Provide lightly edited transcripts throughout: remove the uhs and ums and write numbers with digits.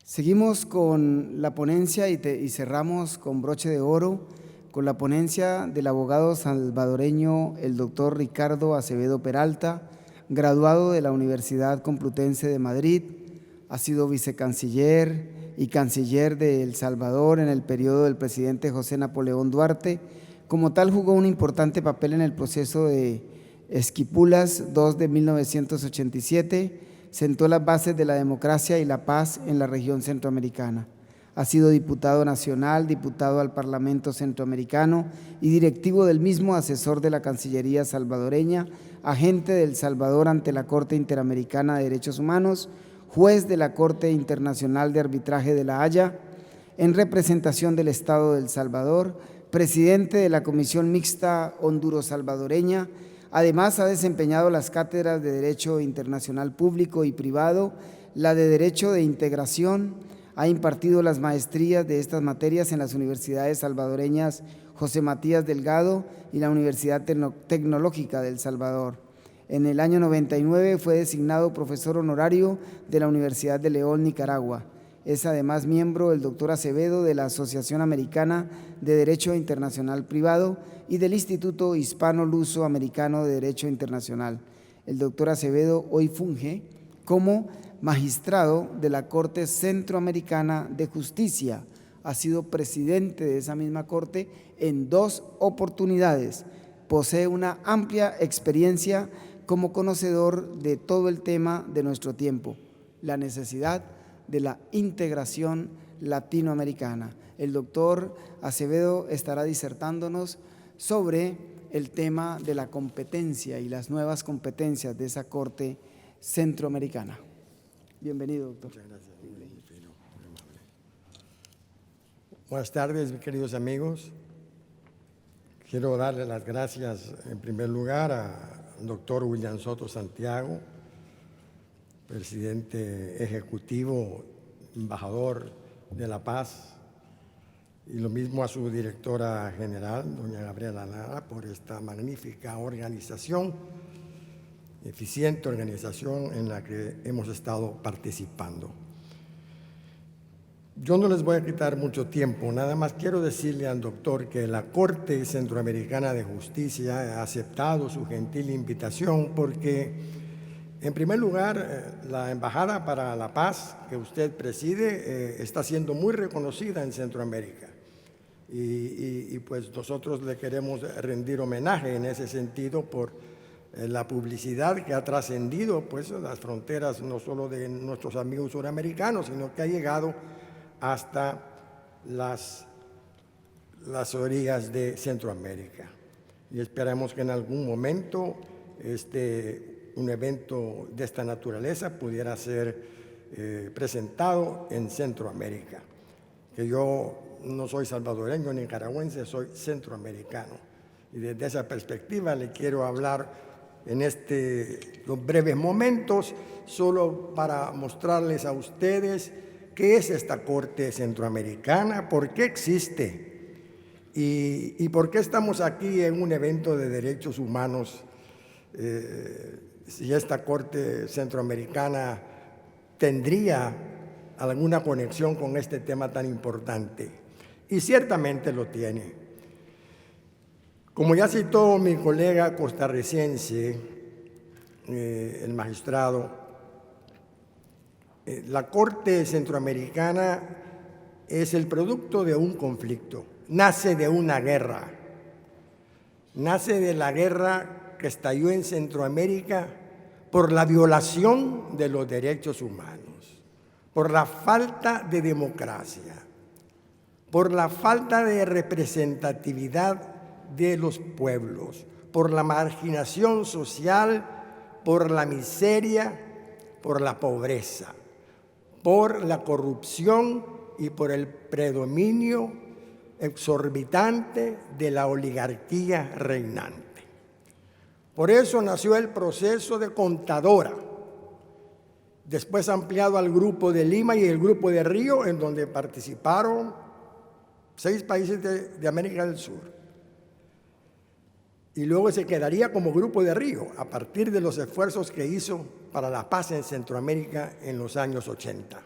Seguimos con la ponencia y cerramos con broche de oro con la ponencia del abogado salvadoreño, el doctor Ricardo Acevedo Peralta, graduado de la Universidad Complutense de Madrid, ha sido vicecanciller y canciller de El Salvador en el periodo del presidente José Napoleón Duarte. Como tal, jugó un importante papel en el proceso de Esquipulas II de 1987, sentó las bases de la democracia y la paz en la región centroamericana. Ha sido diputado nacional, diputado al Parlamento Centroamericano y directivo del mismo, asesor de la Cancillería salvadoreña, agente de El Salvador ante la Corte Interamericana de Derechos Humanos, juez de la Corte Internacional de Arbitraje de La Haya, en representación del Estado de El Salvador, presidente de la Comisión Mixta Honduro-Salvadoreña. Además, ha desempeñado las cátedras de Derecho Internacional Público y Privado, la de Derecho de Integración, ha impartido las maestrías de estas materias en las universidades salvadoreñas José Matías Delgado y la Universidad Tecnológica de El Salvador. En el año 99 fue designado profesor honorario de la Universidad de León, Nicaragua. Es además miembro del doctor Acevedo de la Asociación Americana de Derecho Internacional Privado y del Instituto Hispano-Luso-Americano de Derecho Internacional. El doctor Acevedo hoy funge como magistrado de la Corte Centroamericana de Justicia. Ha sido presidente de esa misma corte en 2 oportunidades. Posee una amplia experiencia como conocedor de todo el tema de nuestro tiempo, la necesidad de la integración latinoamericana. El doctor Acevedo estará disertándonos sobre el tema de la competencia y las nuevas competencias de esa Corte Centroamericana. Bienvenido, doctor. Muchas gracias. Buenas tardes, mis queridos amigos. Quiero darle las gracias en primer lugar al doctor William Soto Santiago, presidente ejecutivo, embajador de la paz, y lo mismo a su directora general, doña Gabriela Lara, por esta magnífica organización, eficiente organización en la que hemos estado participando. Yo no les voy a quitar mucho tiempo, nada más quiero decirle al doctor que la Corte Centroamericana de Justicia ha aceptado su gentil invitación porque, en primer lugar, la Embajada para la Paz que usted preside está siendo muy reconocida en Centroamérica y pues nosotros le queremos rendir homenaje en ese sentido por la publicidad que ha trascendido pues las fronteras no solo de nuestros amigos suramericanos, sino que ha llegado hasta las orillas de Centroamérica. Y esperamos que en algún momento un evento de esta naturaleza pudiera ser presentado en Centroamérica. Que yo no soy salvadoreño ni nicaragüense, soy centroamericano. Y desde esa perspectiva le quiero hablar en los breves momentos, solo para mostrarles a ustedes qué es esta Corte Centroamericana, por qué existe y por qué estamos aquí en un evento de derechos humanos. Si esta Corte Centroamericana tendría alguna conexión con este tema tan importante, y ciertamente lo tiene. Como ya citó mi colega costarricense, el magistrado, la Corte Centroamericana es el producto de un conflicto, nace de una guerra, nace de la guerra que estalló en Centroamérica por la violación de los derechos humanos, por la falta de democracia, por la falta de representatividad de los pueblos, por la marginación social, por la miseria, por la pobreza, por la corrupción y por el predominio exorbitante de la oligarquía reinante. Por eso nació el proceso de Contadora, después ampliado al Grupo de Lima y el Grupo de Río, en donde participaron 6 países de América del Sur. Y luego se quedaría como Grupo de Río, a partir de los esfuerzos que hizo para la paz en Centroamérica en los años 80.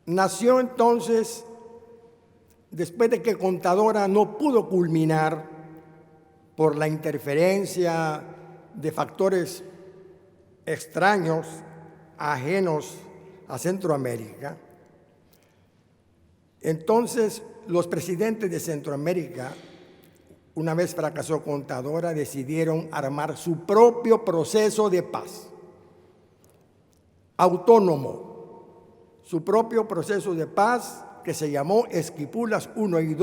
Nació entonces después de que Contadora no pudo culminar por la interferencia de factores extraños, ajenos a Centroamérica. Entonces, los presidentes de Centroamérica, una vez fracasó Contadora, decidieron armar su propio proceso de paz, autónomo, su propio proceso de paz que se llamó Esquipulas I y II,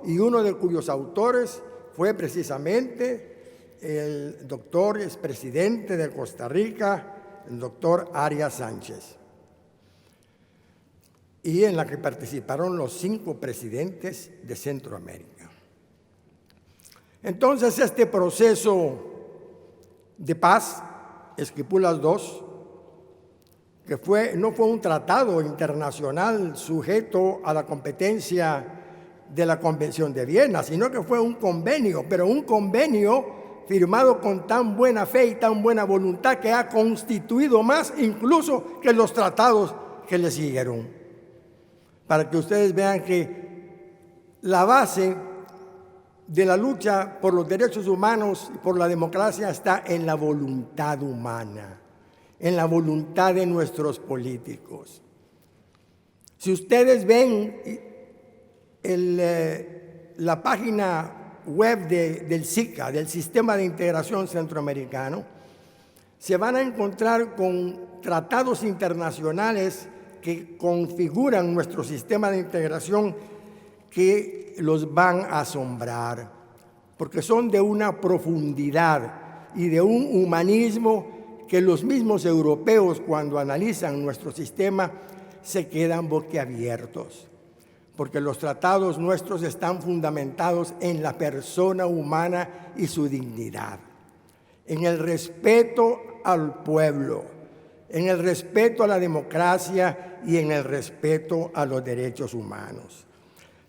y uno de cuyos autores fue precisamente el doctor, expresidente de Costa Rica, el doctor Arias Sánchez, y en la que participaron los 5 presidentes de Centroamérica. Entonces, este proceso de paz, Esquipulas II, que no fue un tratado internacional sujeto a la competencia de la Convención de Viena, sino que fue un convenio, pero un convenio firmado con tan buena fe y tan buena voluntad que ha constituido más incluso que los tratados que le siguieron. Para que ustedes vean que la base de la lucha por los derechos humanos y por la democracia está en la voluntad humana, en la voluntad de nuestros políticos. Si ustedes ven la página web del SICA, del Sistema de Integración Centroamericano, se van a encontrar con tratados internacionales que configuran nuestro sistema de integración que los van a asombrar, porque son de una profundidad y de un humanismo que los mismos europeos, cuando analizan nuestro sistema, se quedan boquiabiertos, porque los tratados nuestros están fundamentados en la persona humana y su dignidad, en el respeto al pueblo, en el respeto a la democracia y en el respeto a los derechos humanos.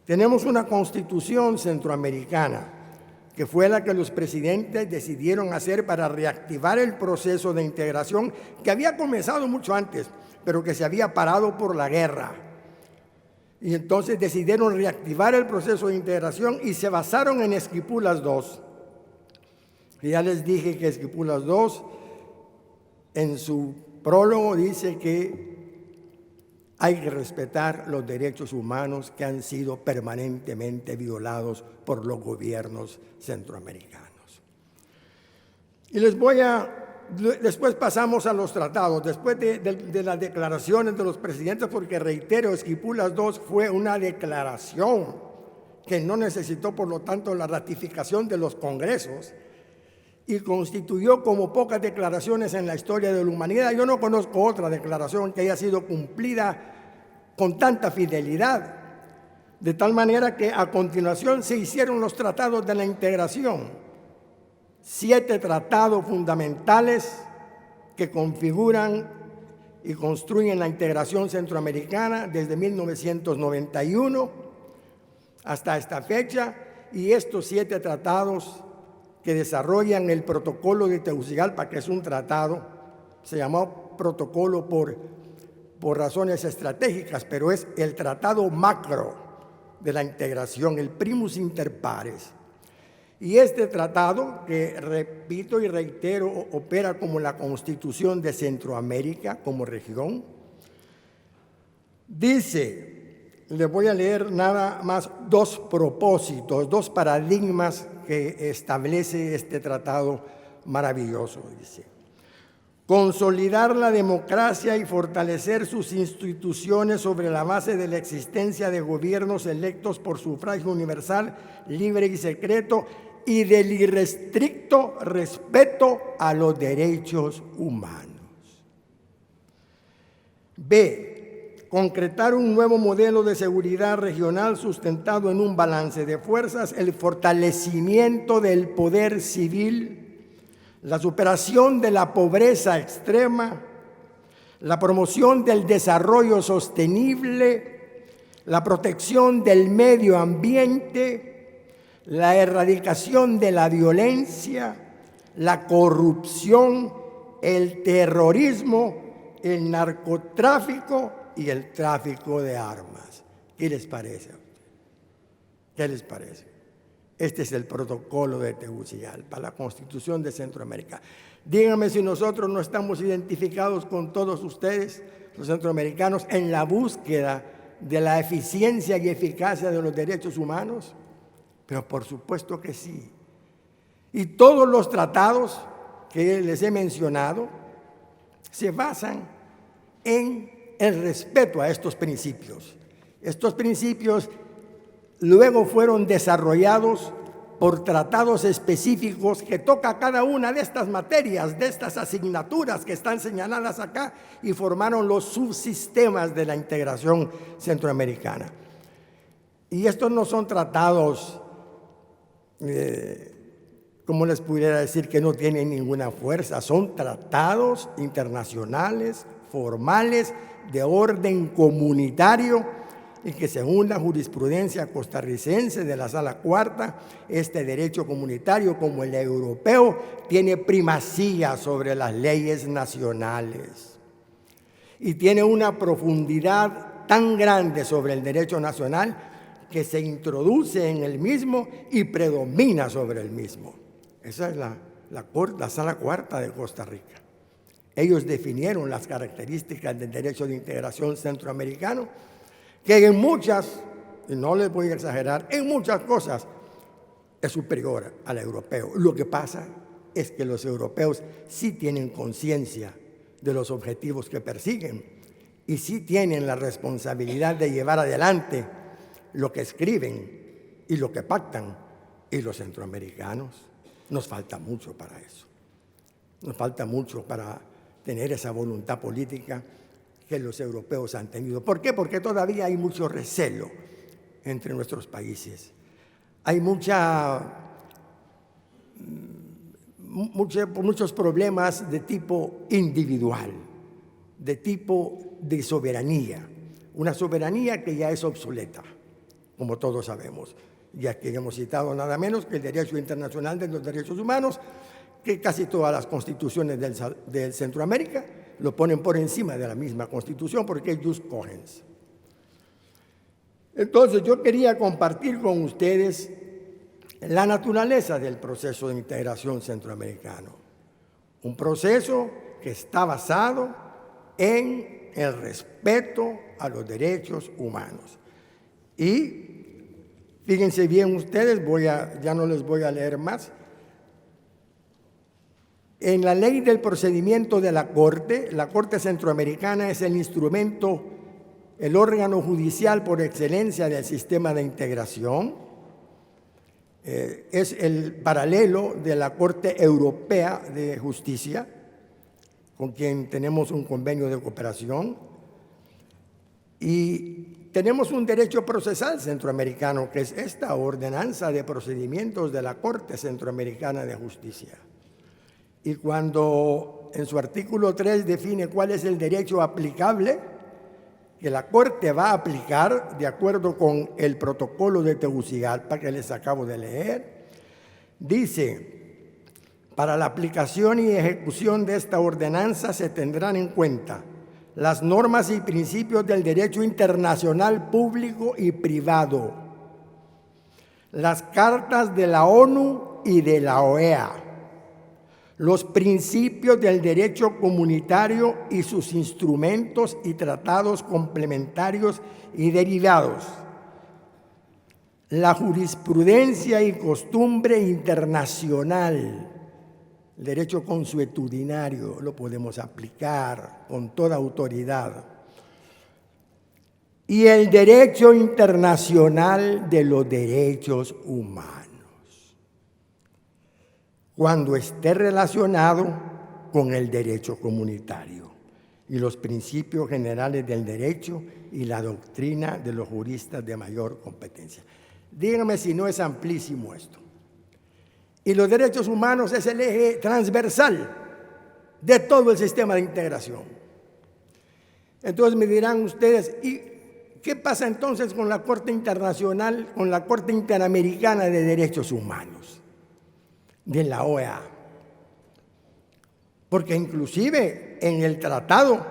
Tenemos una constitución centroamericana que fue la que los presidentes decidieron hacer para reactivar el proceso de integración que había comenzado mucho antes, pero que se había parado por la guerra. Y entonces decidieron reactivar el proceso de integración y se basaron en Esquipulas II. Y ya les dije que Esquipulas II, en su prólogo, dice que hay que respetar los derechos humanos que han sido permanentemente violados por los gobiernos centroamericanos. Y después pasamos a los tratados, después de las declaraciones de los presidentes, porque reitero, Esquipulas II fue una declaración que no necesitó, por lo tanto, la ratificación de los congresos y constituyó como pocas declaraciones en la historia de la humanidad. Yo no conozco otra declaración que haya sido cumplida con tanta fidelidad, de tal manera que a continuación se hicieron los tratados de la integración, 7 tratados fundamentales que configuran y construyen la integración centroamericana desde 1991 hasta esta fecha, y estos 7 tratados que desarrollan el protocolo de Tegucigalpa, que es un tratado, se llamó protocolo por razones estratégicas, pero es el tratado macro de la integración, el primus inter pares. Y este tratado, que repito y reitero, opera como la Constitución de Centroamérica, como región, dice, le voy a leer nada más 2 propósitos, 2 paradigmas que establece este tratado maravilloso. Dice: consolidar la democracia y fortalecer sus instituciones sobre la base de la existencia de gobiernos electos por sufragio universal, libre y secreto, y del irrestricto respeto a los derechos humanos. B. Concretar un nuevo modelo de seguridad regional sustentado en un balance de fuerzas, el fortalecimiento del poder civil, la superación de la pobreza extrema, la promoción del desarrollo sostenible, la protección del medio ambiente, la erradicación de la violencia, la corrupción, el terrorismo, el narcotráfico y el tráfico de armas. ¿Qué les parece? ¿Qué les parece? Este es el protocolo de Tegucigalpa, la Constitución de Centroamérica. Díganme si nosotros no estamos identificados con todos ustedes, los centroamericanos, en la búsqueda de la eficiencia y eficacia de los derechos humanos. Pero por supuesto que sí. Y todos los tratados que les he mencionado se basan en el respeto a estos principios. Estos principios luego fueron desarrollados por tratados específicos que toca cada una de estas materias, de estas asignaturas que están señaladas acá, y formaron los subsistemas de la integración centroamericana. Y estos no son tratados, como les pudiera decir, que no tienen ninguna fuerza. Son tratados internacionales, formales, de orden comunitario, y que según la jurisprudencia costarricense de la Sala Cuarta, este derecho comunitario, como el europeo, tiene primacía sobre las leyes nacionales y tiene una profundidad tan grande sobre el derecho nacional que se introduce en el mismo y predomina sobre el mismo. Esa es la Sala Cuarta de Costa Rica. Ellos definieron las características del derecho de integración centroamericano, que en muchas, y no les voy a exagerar, en muchas cosas es superior al europeo. Lo que pasa es que los europeos sí tienen conciencia de los objetivos que persiguen y sí tienen la responsabilidad de llevar adelante lo que escriben y lo que pactan. Y los centroamericanos, nos falta mucho para eso. Nos falta mucho para tener esa voluntad política que los europeos han tenido. ¿Por qué? Porque todavía hay mucho recelo entre nuestros países. Hay muchos problemas de tipo individual, de tipo de soberanía. Una soberanía que ya es obsoleta, como todos sabemos. Ya que hemos citado nada menos que el derecho internacional de los derechos humanos, que casi todas las constituciones de Centroamérica lo ponen por encima de la misma constitución porque es jus cogens. Entonces yo quería compartir con ustedes la naturaleza del proceso de integración centroamericano. Un proceso que está basado en el respeto a los derechos humanos. Y fíjense bien ustedes, ya no les voy a leer más. En la ley del procedimiento de la Corte Centroamericana es el instrumento, el órgano judicial por excelencia del sistema de integración. Es el paralelo de la Corte Europea de Justicia, con quien tenemos un convenio de cooperación. Y tenemos un derecho procesal centroamericano, que es esta ordenanza de procedimientos de la Corte Centroamericana de Justicia. Y cuando en su artículo 3 define cuál es el derecho aplicable que la Corte va a aplicar de acuerdo con el protocolo de Tegucigalpa que les acabo de leer, dice: para la aplicación y ejecución de esta ordenanza se tendrán en cuenta las normas y principios del derecho internacional público y privado, las cartas de la ONU y de la OEA, los principios del derecho comunitario y sus instrumentos y tratados complementarios y derivados, la jurisprudencia y costumbre internacional, el derecho consuetudinario lo podemos aplicar con toda autoridad, y el derecho internacional de los derechos humanos, cuando esté relacionado con el derecho comunitario y los principios generales del derecho y la doctrina de los juristas de mayor competencia. Díganme si no es amplísimo esto. Y los derechos humanos es el eje transversal de todo el sistema de integración. Entonces me dirán ustedes, ¿y qué pasa entonces con la Corte Internacional, con la Corte Interamericana de Derechos Humanos, de la OEA? Porque inclusive en el tratado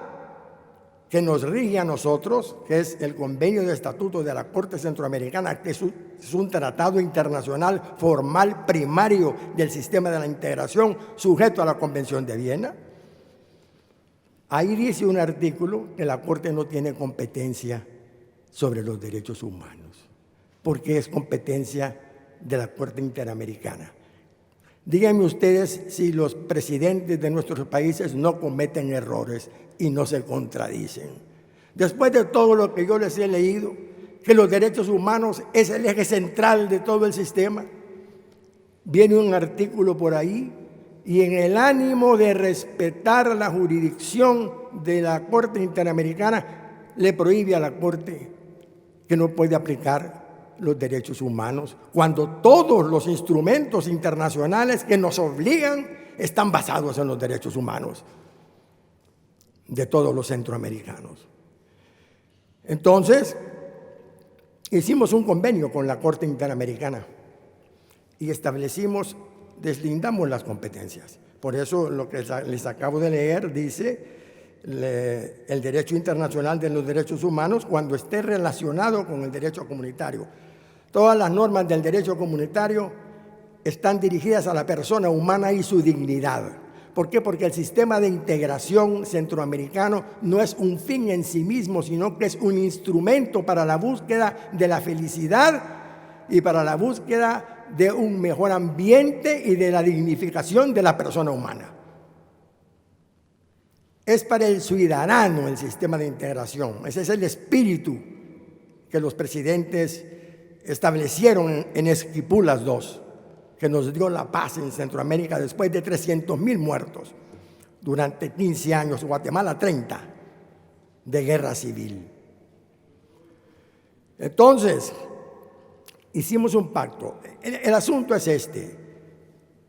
que nos rige a nosotros, que es el Convenio de Estatuto de la Corte Centroamericana, que es un tratado internacional formal primario del sistema de la integración, sujeto a la Convención de Viena. Ahí dice un artículo que la Corte no tiene competencia sobre los derechos humanos, porque es competencia de la Corte Interamericana. Díganme ustedes si los presidentes de nuestros países no cometen errores y no se contradicen. Después de todo lo que yo les he leído, que los derechos humanos es el eje central de todo el sistema, viene un artículo por ahí y en el ánimo de respetar la jurisdicción de la Corte Interamericana, le prohíbe a la Corte que no puede aplicar los derechos humanos, cuando todos los instrumentos internacionales que nos obligan están basados en los derechos humanos de todos los centroamericanos. Entonces, hicimos un convenio con la Corte Interamericana y deslindamos las competencias. Por eso lo que les acabo de leer dice el derecho internacional de los derechos humanos cuando esté relacionado con el derecho comunitario. Todas las normas del derecho comunitario están dirigidas a la persona humana y su dignidad. ¿Por qué? Porque el sistema de integración centroamericano no es un fin en sí mismo, sino que es un instrumento para la búsqueda de la felicidad y para la búsqueda de un mejor ambiente y de la dignificación de la persona humana. Es para el ciudadano el sistema de integración. Ese es el espíritu que los presidentes establecieron en Esquipulas II, que nos dio la paz en Centroamérica después de 300,000 muertos durante 15 años, Guatemala 30, de guerra civil. Entonces, hicimos un pacto. El asunto es este.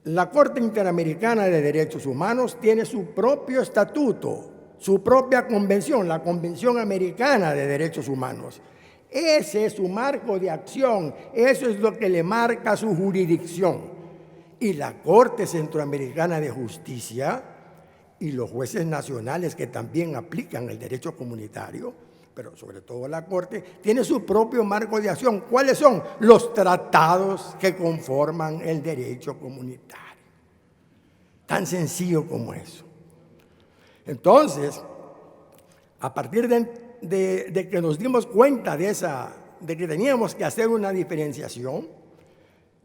La Corte Interamericana de Derechos Humanos tiene su propio estatuto, su propia convención, la Convención Americana de Derechos Humanos. Ese es su marco de acción, eso es lo que le marca su jurisdicción. Y la Corte Centroamericana de Justicia y los jueces nacionales que también aplican el derecho comunitario, pero sobre todo la Corte, tiene su propio marco de acción. ¿Cuáles son? Los tratados que conforman el derecho comunitario. Tan sencillo como eso. Entonces, a partir de que nos dimos cuenta de que teníamos que hacer una diferenciación,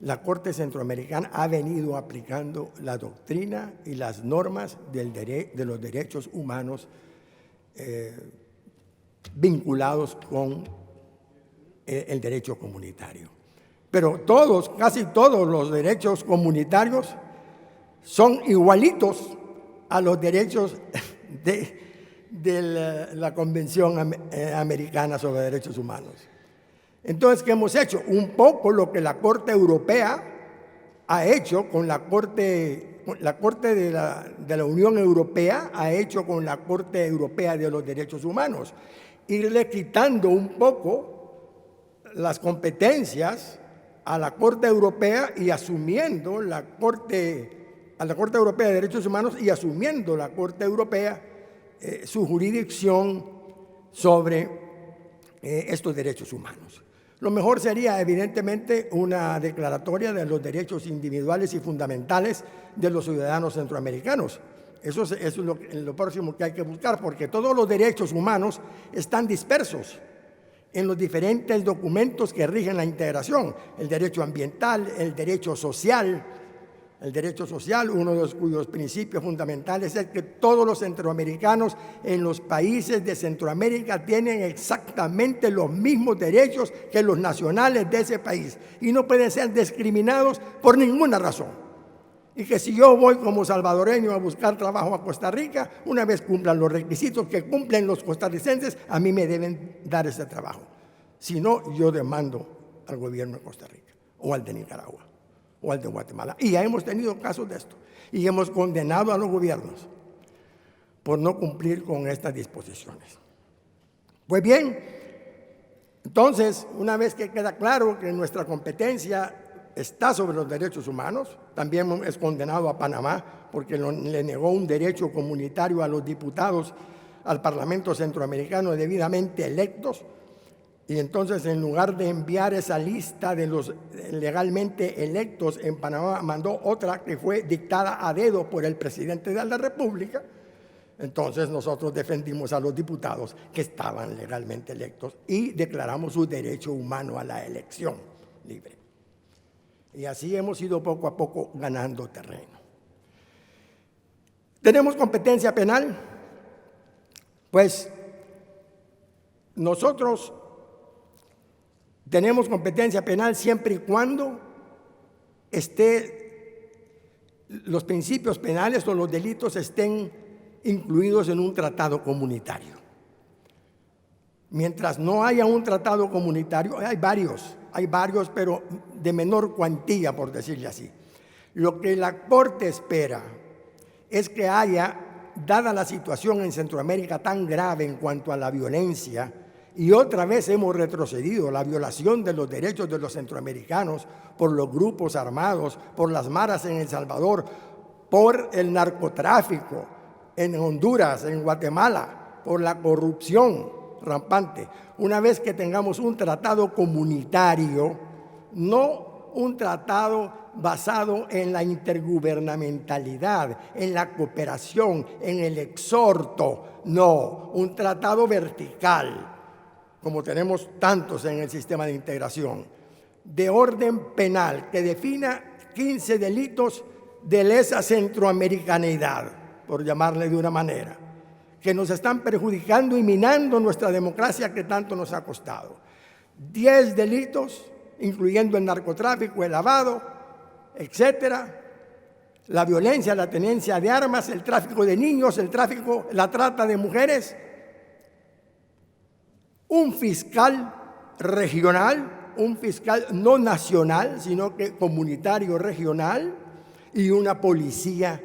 la Corte Centroamericana ha venido aplicando la doctrina y las normas de los derechos humanos vinculados con el derecho comunitario. Pero casi todos los derechos comunitarios son igualitos a los derechos de la Convención Americana sobre Derechos Humanos. Entonces, ¿qué hemos hecho? Un poco lo que la Corte Europea ha hecho con la Corte de la Unión Europea, ha hecho con la Corte Europea de los Derechos Humanos. Irle quitando un poco las competencias a la Corte Europea y asumiendo a la Corte Europea de Derechos Humanos y asumiendo la Corte Europea su jurisdicción sobre estos derechos humanos. Lo mejor sería, evidentemente, una declaratoria de los derechos individuales y fundamentales de los ciudadanos centroamericanos. Eso es lo próximo que hay que buscar, porque todos los derechos humanos están dispersos en los diferentes documentos que rigen la integración. El derecho ambiental, el derecho social. El derecho social, uno de cuyos principios fundamentales es que todos los centroamericanos en los países de Centroamérica tienen exactamente los mismos derechos que los nacionales de ese país y no pueden ser discriminados por ninguna razón. Y que si yo voy como salvadoreño a buscar trabajo a Costa Rica, una vez cumplan los requisitos que cumplen los costarricenses, a mí me deben dar ese trabajo. Si no, yo demando al gobierno de Costa Rica o al de Nicaragua o al de Guatemala. Y ya hemos tenido casos de esto. Y hemos condenado a los gobiernos por no cumplir con estas disposiciones. Pues bien, entonces, una vez que queda claro que nuestra competencia está sobre los derechos humanos, también es condenado a Panamá porque le negó un derecho comunitario a los diputados al Parlamento Centroamericano debidamente electos, y entonces en lugar de enviar esa lista de los legalmente electos en Panamá, mandó otra que fue dictada a dedo por el presidente de la República. Entonces nosotros defendimos a los diputados que estaban legalmente electos y declaramos su derecho humano a la elección libre. Y así hemos ido poco a poco ganando terreno. ¿Tenemos competencia penal? Pues nosotros tenemos competencia penal siempre y cuando los principios penales o los delitos estén incluidos en un tratado comunitario. Mientras no haya un tratado comunitario, hay varios, pero de menor cuantía, por decirle así. Lo que la Corte espera es que haya, dada la situación en Centroamérica tan grave en cuanto a la violencia, y otra vez hemos retrocedido, la violación de los derechos de los centroamericanos por los grupos armados, por las maras en El Salvador, por el narcotráfico en Honduras, en Guatemala, por la corrupción rampante. Una vez que tengamos un tratado comunitario, no un tratado basado en la intergubernamentalidad, en la cooperación, en el exhorto, no, un tratado vertical, como tenemos tantos en el sistema de integración, de orden penal, que defina 15 delitos de lesa centroamericanidad, por llamarle de una manera, que nos están perjudicando y minando nuestra democracia que tanto nos ha costado. 10 delitos, incluyendo el narcotráfico, el lavado, etcétera, la violencia, la tenencia de armas, el tráfico de niños, la trata de mujeres. Un fiscal regional, un fiscal no nacional, sino que comunitario regional, y una policía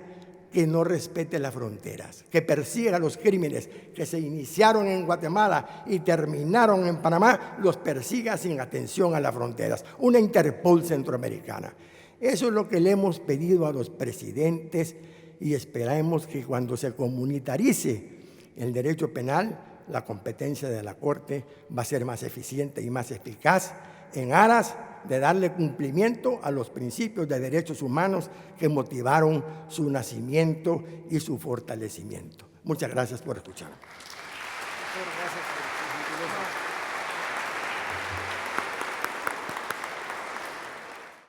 que no respete las fronteras, que persiga los crímenes que se iniciaron en Guatemala y terminaron en Panamá, los persiga sin atención a las fronteras. Una Interpol centroamericana. Eso es lo que le hemos pedido a los presidentes y esperamos que cuando se comunitarice el derecho penal, la competencia de la Corte va a ser más eficiente y más eficaz en aras de darle cumplimiento a los principios de derechos humanos que motivaron su nacimiento y su fortalecimiento. Muchas gracias por escuchar.